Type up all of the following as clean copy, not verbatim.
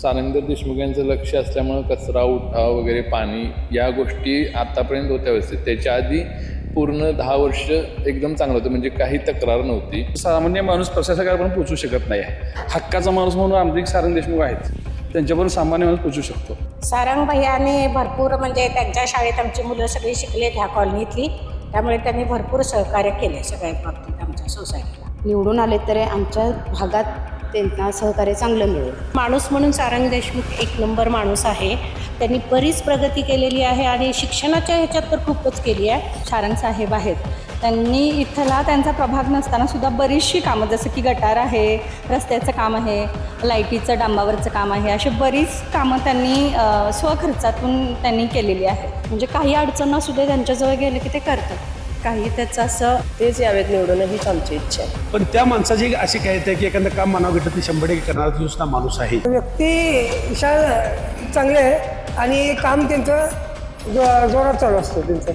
सारंगधर देशमुख यांचं लक्ष असल्यामुळं कचरा उठाव वगैरे पाणी या गोष्टी आत्तापर्यंत होत्या व्यवस्थित. त्याच्या आधी पूर्ण 10 वर्ष एकदम चांगलं होतं, म्हणजे काही तक्रार नव्हती. सामान्य माणूस प्रशासकापर्यंत पोहोचू शकत नाही. हक्काचा माणूस म्हणून आमचे सारंग देशमुख आहेत, त्यांच्यापर्यंत सामान्य माणूस पोहोचू शकतो. सारंग भैयाने भरपूर म्हणजे त्यांच्या शाळेत आमची मुलं सगळी शिकलेत ह्या कॉलनीतली, त्यामुळे त्यांनी भरपूर सहकार्य केले सगळ्यात बाबतीत आमच्या सोसायटीला. निवडून आले तर आमच्या भागात त्यांना सहकार्य चांगलं मिळेल. माणूस म्हणून सारंग देशमुख एक नंबर माणूस आहे. त्यांनी बरीच प्रगती केलेली आहे आणि शिक्षणाच्या ह्याच्यात तर खूपच केली आहे. सारंग साहेब आहेत, त्यांनी इथला त्यांचा प्रभाग नसताना सुद्धा बरीचशी कामं, जसं की गटार आहे, रस्त्याचं काम आहे, लाईटीचं डांबावरचं काम आहे, अशी बरीच कामं त्यांनी स्वखर्चातून त्यांनी केलेली आहेत. म्हणजे काही अडचण असू दे त्यांच्याजवळ गेलं की ते करतात. काही त्याचं असं तेच यावेत निवडून हीच आमची इच्छा आहे. पण त्या माणसाची अशी काय येते की एखादं काम मानावं घेतलं ते 100% करणारा नुसता माणूस आहे. व्यक्ती चांगले आहे आणि काम त्यांचं जोरात चालू असतं त्यांचं.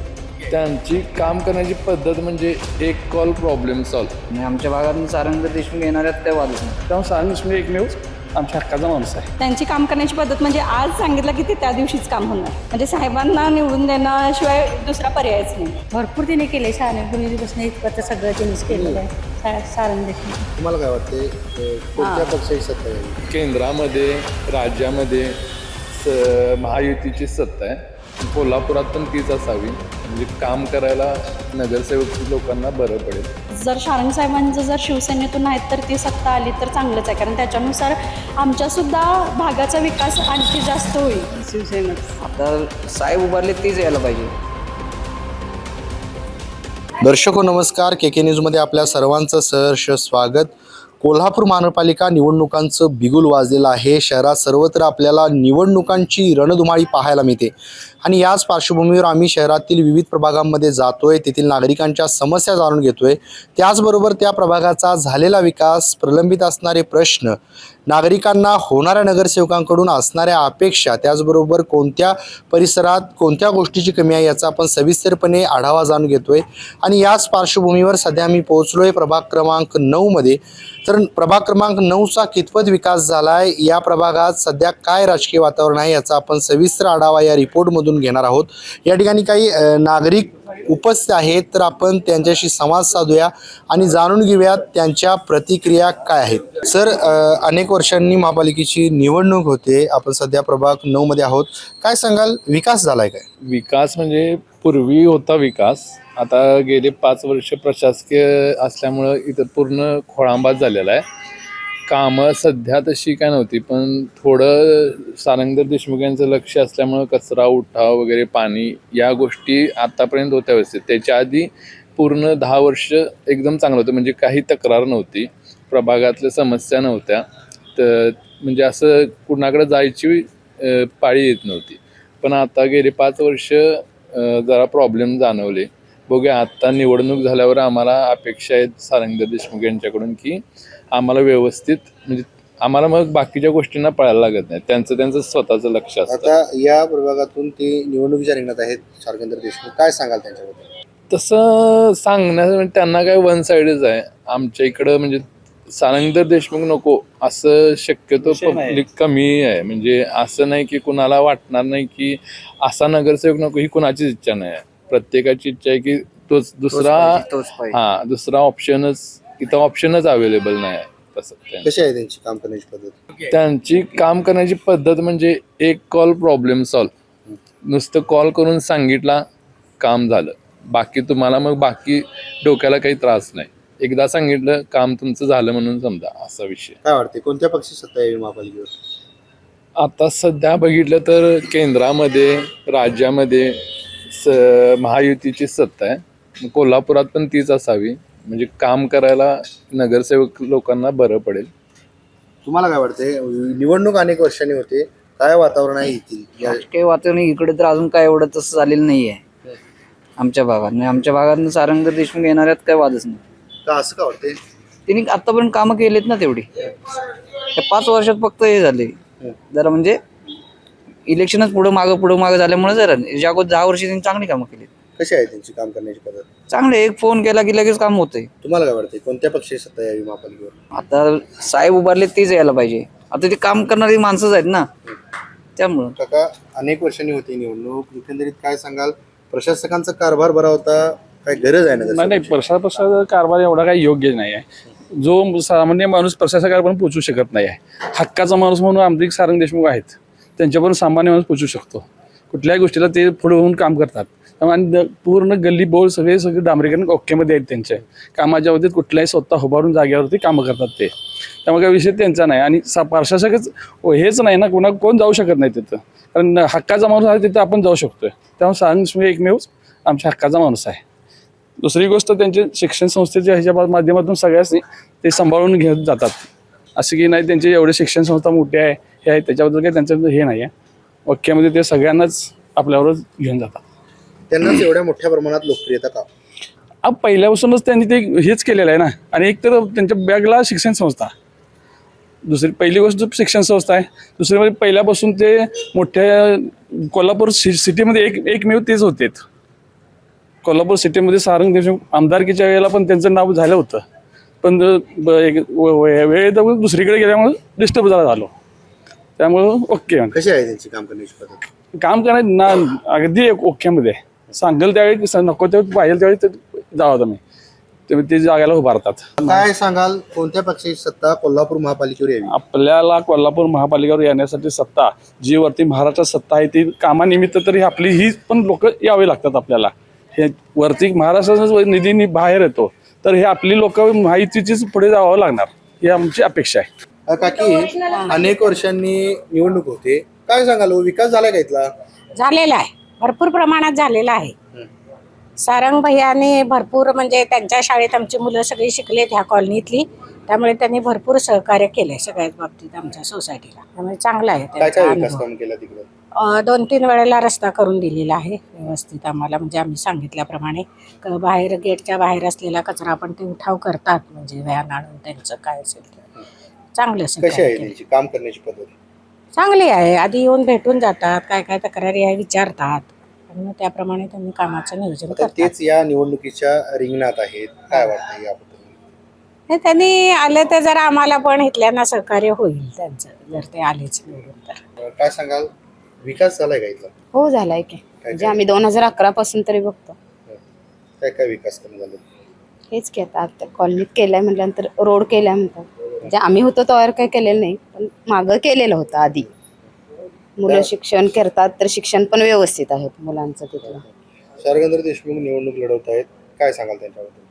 त्यांची काम करण्याची पद्धत म्हणजे एक कॉल प्रॉब्लेम सॉल्व. आणि आमच्या भागात सारंगधर देशमुख येणार आहेत त्या वादच नाही. त्यामुळे सारंग देशमुख एकमेव आमच्या हक्काचा माणूस आहे. त्यांची काम करण्याची पद्धत म्हणजे आज सांगितलं की ते त्या दिवशीच काम होणार. म्हणजे साहेबांना निवडून देण्याशिवाय दुसरा पर्यायच नाही. भरपूर तिने केले. शाळेपासून इतकं सगळं त्यांनीच केलेलं आहे. सारंग देशमुख. तुम्हाला काय वाटते कोणत्या पक्षाची सत्ता आहे? केंद्रामध्ये राज्यामध्ये महायुतीची सत्ता आहे. कोल्हापुरात पण तीच असावी, म्हणजे काम करायला नगरसेवक लोकांना बरं पडेल. जर सारंग साहेबांचं जर शिवसेनेतून आहेत तर ती सत्ता आली तर चांगलंच आहे, कारण त्याच्यानुसार आमच्यासुद्धा भागाचा विकास आणखी जास्त होईल. शिवसेना. आता साहेब उभारले तेच यायला पाहिजे. दर्शको नमस्कार, के न्यूजमध्ये आपल्या सर्वांचं सहर्ष स्वागत. कोल्हापूर महानगरपालिका निवडणुकांचं बिगुल वाजलेलं आहे. शहरात सर्वत्र आपल्याला निवडणुकांची रणधुमाळी पाहायला मिळते आणि याच पार्श्वभूमीवर आम्ही शहरातील विविध प्रभागांमध्ये जातोय, तेथील नागरिकांच्या समस्या जाणून घेतोय. त्याचबरोबर त्या प्रभागाचा झालेला विकास, प्रलंबित असणारे प्रश्न, नागरिकांना होणाऱ्या नगरसेवकांकडून असणाऱ्या अपेक्षा, त्याचबरोबर कोणत्या परिसरात कोणत्या गोष्टीची कमी आहे याचा आपण सविस्तरपणे आढावा जाणून घेतोय. आणि याच पार्श्वभूमीवर सध्या मी पोहोचलोय प्रभाग क्रमांक 9 मध्ये. तर प्रभाग क्रमांक 9चा कितपत विकास झालाय, या प्रभागात सध्या काय राजकीय वातावरण आहे याचा आपण सविस्तर आढावा या रिपोर्टमधून घेणार आहोत. या ठिकाणी काही नागरिक उपस्थित आहेत, तर आपण त्यांच्याशी संवाद साधूया आणि जाणून घेऊयात त्यांच्या प्रतिक्रिया काय आहेत. सर, अनेक वर्षांनी महापालिकेची निवडणूक होते, आपण सध्या प्रभाग 9 मध्ये आहोत. काय सांगाल, विकास झालाय काय? विकास म्हणजे पूर्वी होता विकास, आता गेले 5 वर्ष प्रशासकीय असल्यामुळं इथं पूर्ण खोळंबाच झालेला आहे. कामं सध्या तशी काय नव्हती, पण थोडं सारंगधर देशमुख यांचं लक्ष असल्यामुळं कचरा उठाव वगैरे पाणी या गोष्टी आत्तापर्यंत होत्या व्यवस्थित. त्याच्या आधी पूर्ण 10 वर्ष एकदम चांगलं होतं, म्हणजे काही तक्रार नव्हती, प्रभागातल्या समस्या नव्हत्या. तर म्हणजे असं कुणाकडे जायची पाळी येत नव्हती. पण आता गेले 5 वर्ष जरा प्रॉब्लेम जाणवले. बघूया, आत्ता निवडणूक झाल्यावर आम्हाला अपेक्षा आहेत सारंगधर देशमुख यांच्याकडून की आम्हाला व्यवस्थित, म्हणजे आम्हाला मग बाकीच्या गोष्टींना पळायला लागत नाही, त्यांचं स्वतःचं लक्ष असतं. आता या प्रभागातून ते निवडणुकीच्या रिंगणात आहेत सारंगधर देशमुख, काय सांगाल त्यांच्याबद्दल? तसं सांगण्याचं त्यांना काय वन साईडच आहे. आमच्या इकडं म्हणजे सारंगधर देशमुख नको असं शक्यतो पब्लिक कमी आहे. म्हणजे असं नाही की कुणाला वाटणार नाही की असा नगरसेवक नको, ही कुणाचीच इच्छा नाही आहे. प्रत्येकाची इच्छा आहे की तोच दुसरा दुसरा ऑप्शनच अवेलेबल नाही आहे. तसं कशी आहे त्यांची काम करण्याची पद्धत? त्यांची काम करण्याची पद्धत म्हणजे एक कॉल प्रॉब्लेम सॉल्व. नुसतं कॉल करून सांगितला काम झालं, बाकी तुम्हाला मग बाकी डोक्याला काही त्रास नाही. एकदा सांगितलं काम तुमचं झालं म्हणून समजा, असा विषय. काय वाटते कोणत्या पक्षी सत्ता आहे महापालिकेवर? आता सध्या बघितलं तर केंद्रामध्ये राज्यामध्ये महायुतीची सत्ता आहे. कोल्हापुरात पण तीच असावी, म्हणजे काम करायला नगरसेवक लोकांना बरं पडेल. तुम्हाला काय वाटते, निवडणूक अनेक वर्षांनी होते, काय वातावरण आहे इथे? राजकीय वातावरण इकडे तर अजून काय एवढं तसं झालेलं नाही आहे आमच्या भागात. आमच्या भागात सारंगधर देशमुख येणार आहेत काय वादच नाही. का असं का वाटते? त्यांनी आतापर्यंत कामं केलेत ना तेवढी. त्या 5 वर्षात फक्त हे झाले जरा, म्हणजे इलेक्शनच पुढं मागं झाल्यामुळे जरा ज्या 10 वर्षी त्यांनी चांगली कामं केली. कशी आहे त्यांची काम करण्याची पद्धत? चांगले, एक फोन केला की लगेच काम होतंय. तुम्हाला काय वाटते कोणत्या पक्षाची सत्ता यावी महापालिकेवर? आता साहेब उभारले तेच यायला पाहिजे. आता ते काम करणारी माणसंच आहेत ना, त्यामुळं. काका, अनेक वर्षांनी होती निवडणूक, एकंदरीत काय सांगाल? प्रशासकांचा कारभार बरा होता, काय गरज आहे ना नाही नाही, प्रशासनाचा कारभार एवढा काही योग्य नाही आहे. जो सामान्य माणूस प्रशासकापर्यंत पोहोचू शकत नाही आहे. हक्काचा माणूस म्हणून आमदार सारंग देशमुख आहेत, त्यांच्यापर्यंत सामान्य माणूस पोहोचू शकतो. कुठल्याही गोष्टीला ते पुढे होऊन काम करतात. आणि पूर्ण गल्ली बोल सगळे डांबरीकरण ओकेमध्ये आहेत त्यांच्या कामाच्या बाबतीत. कुठल्याही स्वतः उभारून जागेवरती कामं करतात ते, त्यामुळे काही विषय त्यांचा नाही. आणि प्रशासकच हेच नाही ना, कोण जाऊ शकत नाही तिथं, कारण हक्काचा माणूस आहे तिथं आपण जाऊ शकतोय. त्यामुळे सारंग देशमुख एकमेव आमच्या हक्काचा माणूस आहे. दुसरी गोष्ट, त्यांचे शिक्षण संस्थेच्या ह्याच्या माध्यमातून सगळ्यांनी ते सांभाळून घेत जातात. असं की नाही त्यांचे एवढे शिक्षण संस्था मोठे आहे हे आहे, त्याच्याबद्दल काही त्यांचं हे नाही आहे. वाक्यामध्ये ते सगळ्यांनाच आपल्यावरच घेऊन जातात. त्यांनाच एवढ्या मोठ्या प्रमाणात लोकप्रियता का? पहिल्यापासूनच त्यांनी ते हेच केलेलं आहे ना. आणि एक तर त्यांच्या बॅगला शिक्षण संस्था, पहिली गोष्ट शिक्षण संस्था आहे. दुसरी म्हणजे पहिल्यापासून ते मोठ्या कोल्हापूर सिटीमध्ये एकमेव तेच होते. कोल्हापूर सिटीमध्ये सारंग देशमुख आमदारकीच्या वेळेला पण त्यांचं नाव झालं होतं, पण वेळेत दुसरीकडे गेल्यामुळे डिस्टर्ब झालो. त्यामुळं ओके. कशी आहे त्यांची काम करण्याची पद्धत? काम करायचं ना अगदी ओक्यामध्ये सांगेल त्यावेळी, नको त्यावेळी पाहिजे त्यावेळी जावं तुम्ही, ते जागायला उभारतात. काय सांगाल, कोणत्या पक्षाची सत्ता कोल्हापूर महापालिकेवर यावी? आपल्याला कोल्हापूर महापालिकेवर येण्यासाठी सत्ता जी वरती महाराष्ट्रात सत्ता आहे ती कामानिमित्त तरी आपली ही पण लोक यावे लागतात. आपल्याला हे वरती महाराष्ट्राचा निधी बाहेर येतो, तर हे आपली लोक माहितीचीच पुढे जावं लागणार, ही आमची अपेक्षा आहे. काकी, अनेक वर्षांनी निवडणूक होते, काय सांगाल, विकास झाला का इथला? झालेला आहे, भरपूर प्रमाणात झालेला आहे. सारंग भैयाने भरपूर म्हणजे त्यांच्या शाळेत आमची मुलं सगळी शिकलेत ह्या कॉलनीतली, त्यामुळे त्यांनी भरपूर सहकार्य केलंय सगळ्याच बाबतीत आमच्या सोसायटीला. त्यामुळे चांगला आहे काय काय त्यांचा विकास अनुभव. काम केला तिकडे? 2-3 वेळेला रस्ता करून दिलेला आहे व्यवस्थित आम्हाला, म्हणजे आम्ही सांगितल्याप्रमाणे. बाहेर गेटच्या बाहेर असलेला कचरा पण ते उठाव करतात, म्हणजे व्हॅन आणून त्यांचं काय असेल ते चांगलं. कशी आहे त्यांची काम करण्याची पद्धत? चांगली आहे. आधी येऊन भेटून जातात, काय काय तक्रारी आहे विचारतात, आणि मग त्याप्रमाणे त्यांनी कामाचं नियोजन आता करतात. तेच या निवडणुकीच्या रिंगणात आहेत, काय वाटतं याबद्दल? हे त्यांनी आले तर जरा आम्हाला पण इथल्यांना सहकार्य होईल त्यांचं, जर ते आलेच निवडून तर. काय सांगाल, विकास झालाय का इथला? हो झालाय की, म्हणजे आम्ही 2011 पासून तरी बघतो. काय काय विकास कमी झाला? हेच की आता कॉलनीत केलाय म्हटल्यानंतर रोड केलाय म्हणतात, म्हणजे आम्ही होतो त्यावर काही केलेलं नाही, पण मागं केलेलं होतं आधी. मुलं शिक्षण करतात तर शिक्षण पण व्यवस्थित आहे मुलांचं तिथलं. सारंगेंद्र देशमुख निवडणूक लढवत आहेत, काय सांगाल त्यांच्याबद्दल?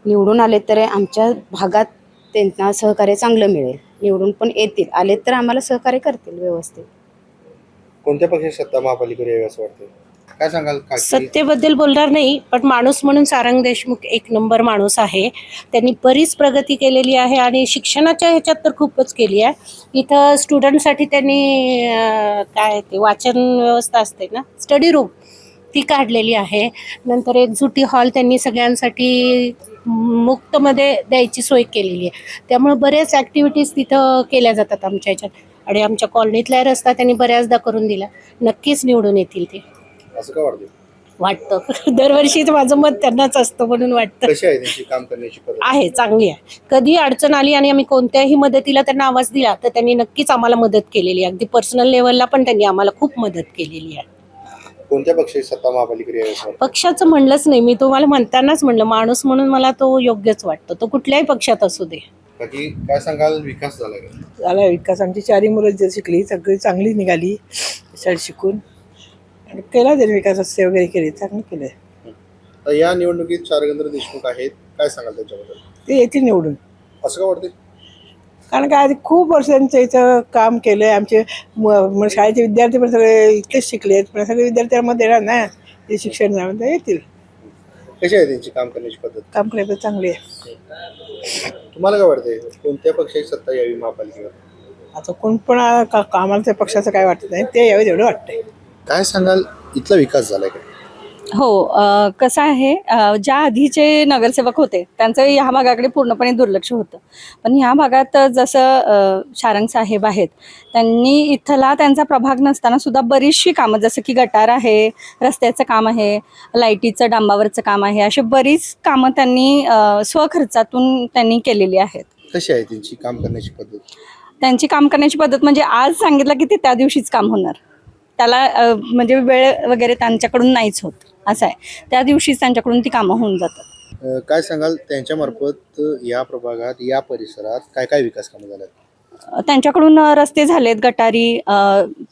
निवडून आले तर आमच्या भागात त्यांना सहकार्य चांगलं मिळेल. निवडून पण येतील, आले तर आम्हाला सहकार्य करतील व्यवस्थित. कोणत्या पक्षाची सत्ता महापालिकेवर यावी असं वाटतं? काय सांगाल काकी? सत्तेबद्दल बोलणार नाही, पण माणूस म्हणून सारंग देशमुख एक नंबर माणूस आहे. त्यांनी बरीच प्रगती केलेली आहे आणि शिक्षणाच्या ह्याच्यात तर खूपच केली आहे. इथं स्टुडंटसाठी त्यांनी काय ते वाचन व्यवस्था असते ना, स्टडी रूम, ती काढलेली आहे. नंतर एक झुटी हॉल त्यांनी सगळ्यांसाठी मुक्तमध्ये द्यायची सोय केलेली आहे. त्यामुळे बरेच ॲक्टिव्हिटीज तिथं केल्या जातात आमच्या ह्याच्यात. आणि आमच्या कॉलनीतला रस्ता त्यांनी बऱ्याचदा करून दिला. नक्कीच निवडून येतील ते, असं का वाटतं. दरवर्षीच माझं मत त्यांनाच असतं म्हणून वाटतं. कशी आहे त्यांची काम करण्याची पद्धत? आहे, चांगली आहे. कधी अडचण आली आणि आम्ही कोणत्याही मदतीला त्यांना आवाज दिला तर त्यांनी नक्कीच आम्हाला मदत केलेली आहे. अगदी पर्सनल लेवलला पण त्यांनी आम्हाला खूप मदत केलेली आहे. कोणत्या पक्षाची सत्ता महापालिकेवर यावी असं वाटतं? पक्षाचं म्हणलंच नाही मी, तुम्हाला म्हणतानाच म्हणलं, माणूस म्हणून मला तो योग्यच वाटतो, तो कुठल्याही पक्षात असू दे. बाकी काय सांगाल, विकास झाला का? झाला विकास. आमची 4 मुलं जे शिकली सगळी चांगली निघाली शाळेत शिकून, आणि केला त्यांनी विकास, रस्ते वगैरे केले, चांगलं केलं. तर या निवडणुकीत सारंगेंद्र देशमुख आहेत, काय सांगाल त्यांच्याबद्दल? ते येतील निवडून. असं का वाटते? कारण काय आधी खूप वर्षांचं इथं काम केलं आहे. आमचे शाळेचे विद्यार्थी पण सगळे इथलेच शिकलेत, पण सगळे विद्यार्थ्यांमध्ये येणार ना ते शिक्षण झालं, येतील. कशी आहे त्यांची काम करण्याची पद्धत? काम करायचं चांगली आहे. तुम्हाला काय वाटतंय, कोणत्या पक्षाची सत्ता यावी महापालिकेवर? आता कोण पण कामाला त्या पक्षाचं काय वाटत नाही, ते यावेळी एवढं वाटतंय. काय सांगाल, इथला विकास झालाय का? हो, कसं आहे, ज्या आधीचे नगरसेवक होते त्यांचं ह्या भागाकडे पूर्णपणे दुर्लक्ष होतं. पण ह्या भागात जसं सारंग साहेब आहेत, त्यांनी इथला त्यांचा प्रभाग नसताना सुद्धा बरीचशी कामं, जसं की गटार आहे, रस्त्याचं काम आहे, लाईटीचं डांबावरचं काम आहे, अशी बरीच कामं त्यांनी स्वखर्चातून त्यांनी केलेली आहेत. कशी आहे त्यांची काम करण्याची पद्धत? त्यांची काम करण्याची पद्धत म्हणजे आज सांगितलं की ते त्या दिवशीच काम होणार. त्याला म्हणजे वेळ वगैरे त्यांच्याकडून नाहीच होत असं आहे. त्या दिवशीच त्यांच्याकडून ती कामं होऊन जातात. काय सांगाल त्यांच्यामार्फत या प्रभागात या परिसरात काय काय विकास कामं झाल्यात? त्यांच्याकडून रस्ते झालेत, गटारी,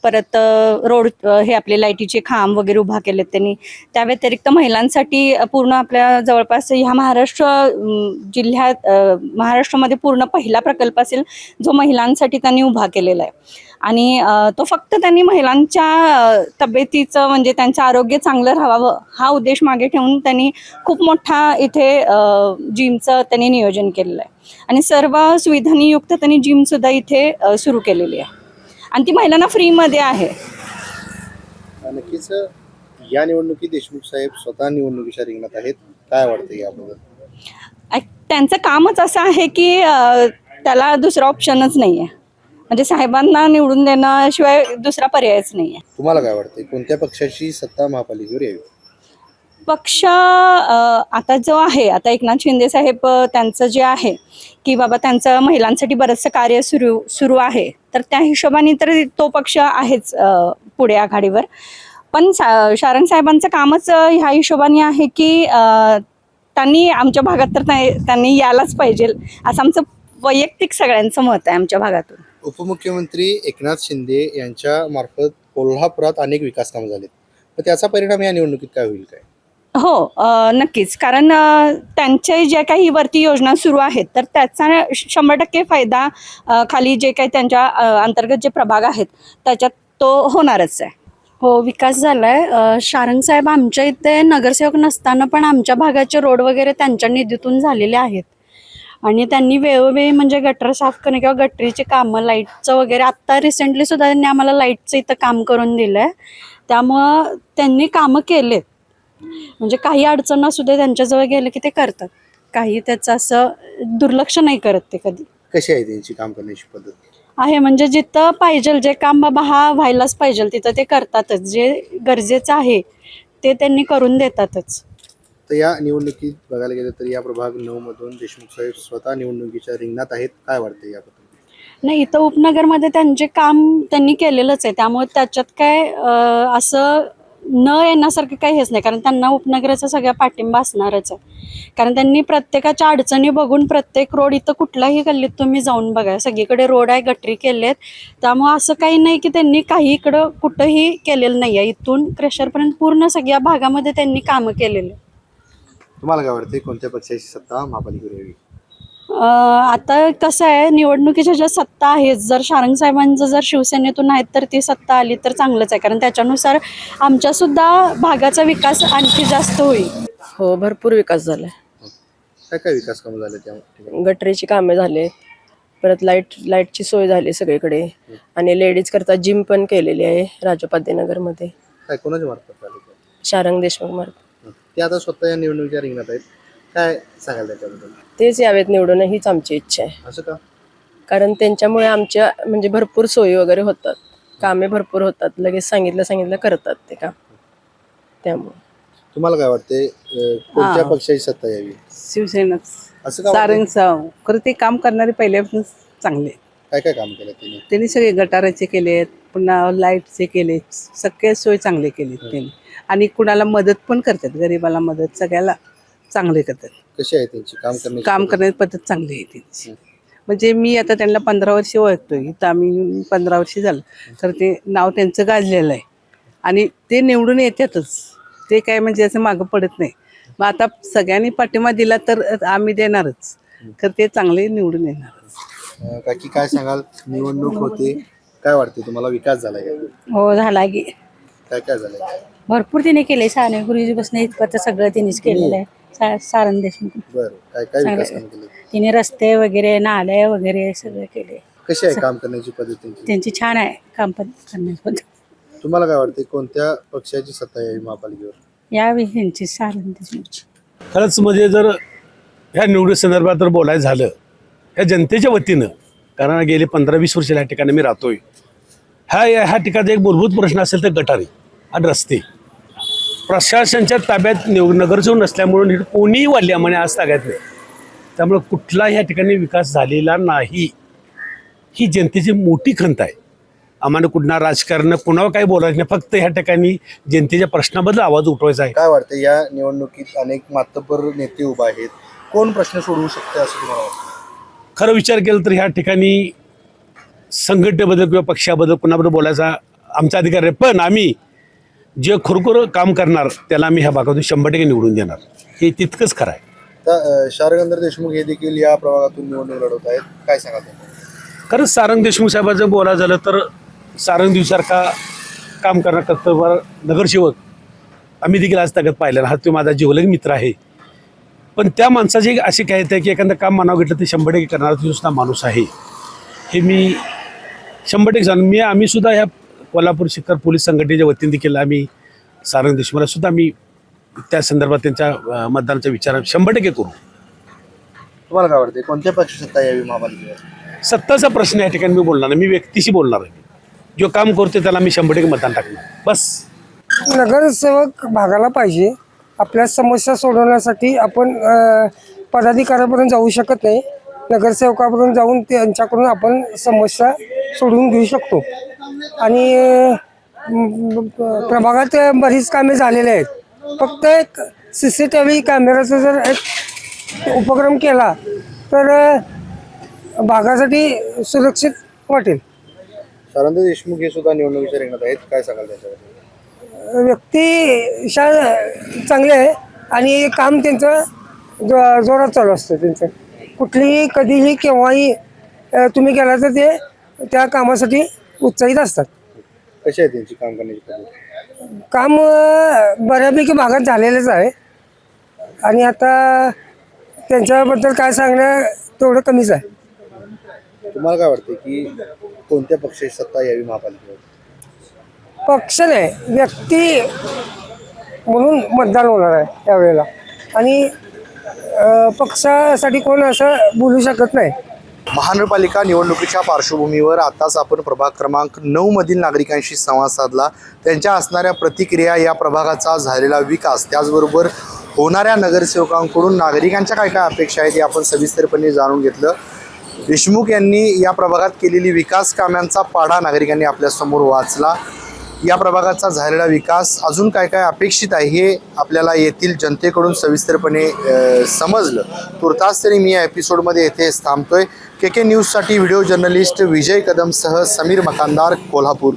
परत रोड, हे आपले लाईटीचे खांब वगैरे उभा केलेत त्यांनी. त्या व्यतिरिक्त महिलांसाठी पूर्ण आपल्या जवळपास ह्या महाराष्ट्र जिल्ह्यात महाराष्ट्रामध्ये पूर्ण पहिला प्रकल्प असेल जो महिलांसाठी त्यांनी उभा केलेला आहे. आणि तो फक्त त्यांनी महिलांच्या तब्येतीचं म्हणजे त्यांचं आरोग्य चांगलं राहावं हा उद्देश मागे ठेवून त्यांनी खूप मोठा इथे जिमचं त्यांनी नियोजन केलेलं आहे. आणि सर्व सुविधांनी युक्त त्यांनी जिमसुद्धा इथे सुरू केलेली आहे आणि ती महिलांना फ्रीमध्ये आहे. नक्कीच या निवडणुकीत देशमुख साहेब स्वतः निवडणुकीच्या रिंगणात आहेत. काय वाटतं याबद्दल? त्यांचं कामच असं आहे की त्याला दुसरा ऑप्शनच नाही आहे. म्हणजे साहेबांना निवडून देण्याशिवाय दुसरा पर्यायच नाही आहे. तुम्हाला काय वाटतं कोणत्या पक्षाची सत्ता महापालिकेवर यावी? पक्ष आता जो आहे, आता एकनाथ शिंदे साहेब त्यांचं जे आहे की बाबा त्यांचं महिलांसाठी बरंचसं कार्य सुरू आहे, तर त्या हिशोबाने तर तो पक्ष आहेच पुढे आघाडीवर. पण शारंग साहेबांचं कामच ह्या हिशोबाने आहे की त्यांनी आमच्या भागात तर त्यांनी यायलाच पाहिजे असं आमचं वैयक्तिक सगळ्यांचं मत आहे आमच्या भागातून. उपमुख्यमंत्री एकनाथ शिंदे यांच्या मार्फत कोल्हापुरात अनेक विकास कामं झालेत, तर त्याचा परिणाम या निवडणुकीत काय होईल काय? हो, नक्कीच. कारण त्यांचे ज्या काही वरती योजना सुरू आहेत तर त्याचा 100% फायदा खाली जे काही त्यांच्या अंतर्गत जे प्रभाग आहेत त्याच्यात तो होणारच आहे. हो, विकास झाला आहे. शारंग साहेब आमच्या इथे नगरसेवक नसताना पण आमच्या भागाचे रोड वगैरे त्यांच्या निधीतून झालेले आहेत. आणि त्यांनी वेळोवेळी म्हणजे गटर साफ करणे किंवा गटरीचे कामं, लाईटचं वगैरे, आत्ता रिसेंटली सुद्धा त्यांनी आम्हाला लाईटचं इथं काम करून दिलं आहे. त्यामुळं त्यांनी कामं केलेत. म्हणजे काही अडचण असू दे त्यांच्याजवळ गेलं की ते करतात. काही त्याचं असं दुर्लक्ष नाही करत ते कधी. कशी आहे त्यांची काम करण्याची पद्धत? आहे म्हणजे जिथं पाहिजे जे काम बाबा हा व्हायलाच पाहिजे तिथं ते करतातच. जे गरजेचं आहे ते त्यांनी करून देतातच. तर या निवडणुकीत बघायला गेलं तर या प्रभाग 9 मधून देशमुख साहेब स्वतः निवडणुकीच्या रिंगणात आहेत. काय वाटतं याबद्दल? नाही, इथं उपनगरमध्ये त्यांचे काम त्यांनी केलेलंच आहे. त्यामुळे त्याच्यात काय असं न येण्यासारखं काही हेच नाही. कारण त्यांना उपनगराचा सगळा पाठिंबा असणारच आहे. कारण त्यांनी प्रत्येकाच्या अडचणी बघून प्रत्येक रोड इथं कुठलाही गल्लीत तुम्ही जाऊन बघा सगळीकडे रोड आहे, गटरी केलेत. त्यामुळे असं काही नाही की त्यांनी काही इकडं कुठंही केलेलं नाही आहे. इथून क्रेशरपर्यंत पूर्ण सगळ्या भागामध्ये त्यांनी कामं केलेले. तुम्हाला काय वाटते कोणत्या पक्षाची सत्ता महापालिकेवर यावी? आता कसं आहे, निवडणुकीच्या ज्या सत्ता आहेत, जर शारंग साहेबांचं जर शिवसेनेतून आहेत तर ती सत्ता आली तर चांगलंच आहे. कारण त्याच्यानुसार आमच्यासुद्धा भागाचा विकास आणखी जास्त होईल. हो, भरपूर विकास झाला आहे. काय काय विकास कामं झाले त्या? गटरीची कामे झाले, परत लाईटची सोय झाली सगळीकडे. आणि लेडीज करता जिम पण केलेली आहे राजोपाध्यायनगरमध्ये. काय कोणाच्या मार्फत झाले? शारंग देशमुख मार्फत. ते आता स्वतः या निवडणुकीच्या रिंगणात आहेत. काय सांगाल त्याच्याबद्दल? तेच यावेत निवडून हीच आमची इच्छा आहे. असं का? कारण त्यांच्यामुळे आमच्या म्हणजे भरपूर सोयी वगैरे होतात, कामे भरपूर होतात. लगेच सांगितलं करतात ते काम. त्यामुळे तुम्हाला काय वाटते कोणत्या पक्षाची सत्ता यावी? शिवसेनाच. असं का सारंग वाटतंय? साव खरं ते काम करणारे पहिल्यापासून चांगले. काय काय काम केलं त्यांनी? त्यांनी सगळे गटाराचे केलेत, पुन्हा लाईटचे केले, सगळे सोय चांगले केलेत त्यांनी. आणि कुणाला मदत पण करतात, गरिबाला मदत, सगळ्याला चांगले करतात. कशी आहे त्यांची काम करण्याची पद्धत चांगली आहे त्यांची. म्हणजे मी आता त्यांना 15 वर्ष ओळखतोय, इथं आम्ही 15 वर्ष झालं, तर ते नाव त्यांचं गाजलेलं आहे. आणि ते निवडून येतातच, ते काय म्हणजे असं मागं पडत नाही. मग आता सगळ्यांनी पाठिंबा दिला तर आम्ही देणारच, तर ते चांगले निवडून येणारच. काकी काय सांगाल? निवडणूक होते, काय वाटते तुम्हाला? विकास झाला का? हो, झाला की. काय काय झालं? भरपूर तिने केले. साने गुरुजीपासून इथपर्यंत सगळं तिनेच केलेलं आहे. सारंग देशमुख बरं, काय काय विकास काम केले? तिने रस्ते वगैरे, नाले वगैरे सगळे केले. कशी आहे काम करण्याची पद्धत त्यांची? त्यांची छान आहे काम करण्याची पद्धत. तुम्हाला काय वाटते कोणत्या पक्षाची सत्ता यावी महापालिकेवर? यावेळी त्यांची सारंग देशमुखची. खरंच म्हणजे जर ह्या निवडणुकी संदर्भात जर बोलायचं झालं ह्या जनतेच्या वतीनं, कारण गेले 15-20 वर्ष या ठिकाणी मी राहतोय, ह्या ठिकाणी एक मूलभूत प्रश्न असेल तर गटारी आणि रस्ते. प्रशासनाच्या ताब्यात नगरसेवक नसल्यामुळे कोणीही वाढल्या म्हणे आज ताब्यात नाही. त्यामुळे कुठला ह्या ठिकाणी विकास झालेला नाही. ही जनतेची मोठी खंत आहे. आम्हाला कुठला राजकारण कुणावर काही बोलायचं नाही, फक्त ह्या ठिकाणी जनतेच्या प्रश्नाबद्दल आवाज उठवायचा आहे. काय वाटतं या निवडणुकीत अनेक मातब्बर नेते उभा आहेत, कोण प्रश्न सोडवू शकते असं तुम्हाला वाटतं? खरं विचार केला तर ह्या ठिकाणी संघटनेबद्दल किंवा पक्षाबद्दल कुणाबद्दल बोलायचा आमचा अधिकार आहे, पण आम्ही जे खरोखर काम करणार त्याला आम्ही ह्या भागातून 100% निवडून देणार, हे तितकंच खरं आहे. आता शारंगधर देशमुख हे देखील या प्रभागातून निवडणूक लढवत आहेत, काय सांगा तुम्ही? खरंच सारंग देशमुख साहेबांचं बोलायचं झालं तर सारंग दिवसारखा काम करणार कर्तव्यवान नगरसेवक आम्ही देखील आज तगत पाहिलेला. हा तो माझा जिवलग मित्र आहे, पण त्या माणसाची अशी काय आहे की एखादं काम मानावं घेतलं ते 100% करणारा दुसरा माणूस आहे, हे मी 100% सांगून आम्ही सुद्धा ह्या कोल्हापूर शिखर पोलीस संघटनेच्या वतीने देखील आम्ही सारंग देशमुखला सुद्धा आम्ही त्या संदर्भात त्यांच्या मतदानाचा विचार 100% करू. तुम्हाला काय वाटते कोणत्या पक्षी सत्ता यावी महापालिकेवर? सत्ताचा प्रश्न या ठिकाणी मी बोलणार नाही, मी व्यक्तीशी बोलणार आहे. जो काम करतो त्याला मी 100% मतदान टाकणार बस. नगरसेवक भागाला पाहिजे. आपल्या समस्या सोडवण्यासाठी आपण पदाधिकाऱ्यापर्यंत जाऊ शकत नाही, नगरसेवकापर्यंत जाऊन त्यांच्याकडून आपण समस्या सोडवून घेऊ शकतो. आणि प्रभागात बरीच कामे झालेली आहेत. फक्त एक CCTV कॅमेराचा जर एक उपक्रम केला तर भागासाठी सुरक्षित वाटेल. शारंगधर देशमुख हे सुद्धा निवडणुकीच्या रिंगणात आहेत, काय सांगाल त्याच्यावर? व्यक्ती चांगले आहे आणि काम त्यांचं जोरात चालू असतं. त्यांचं कुठलीही कधीही केव्हाही तुम्ही गेला तर ते त्या कामासाठी उत्साहित असतात. कशी आहे त्यांची काम करण्याची पद्धत? काम बऱ्यापैकी भागात झालेलंच आहे आणि आता त्यांच्याबद्दल काय सांगणं तेवढं कमीच आहे. तुम्हाला काय वाटतं की कोणत्या पक्षाची सत्ता यावी महापालिकेवर? पक्ष नाही, व्यक्ती म्हणून मतदान होणार आहे यावेळेला आणि पक्षासाठी कोण असं बोलू शकत नाही. महानगरपालिका निवडणुकीच्या पार्श्वभूमीवर आताच आपण प्रभाग क्रमांक 9 मधील नागरिकांशी संवाद साधला. त्यांच्या असणाऱ्या प्रतिक्रिया, या प्रभागाचा झालेला विकास, त्याचबरोबर होणाऱ्या नगरसेवकांकडून नागरिकांच्या काय काय अपेक्षा आहेत हे आपण सविस्तरपणे जाणून घेतलं. देशमुख यांनी या प्रभागात केलेली विकास कामांचा पाढा नागरिकांनी आपल्यासमोर वाचला. या प्रभागाचा झालेला विकास अजून काय काय अपेक्षित आहे हे आपल्याला येथील जनतेकडून सविस्तरपणे समजलं. तुर्तास तरी मी या एपिसोडमध्ये येथे थांबतोय. KK न्यूजसाठी व्हिडिओ जर्नलिस्ट विजय कदमसह समीर मकानदार, कोल्हापूर.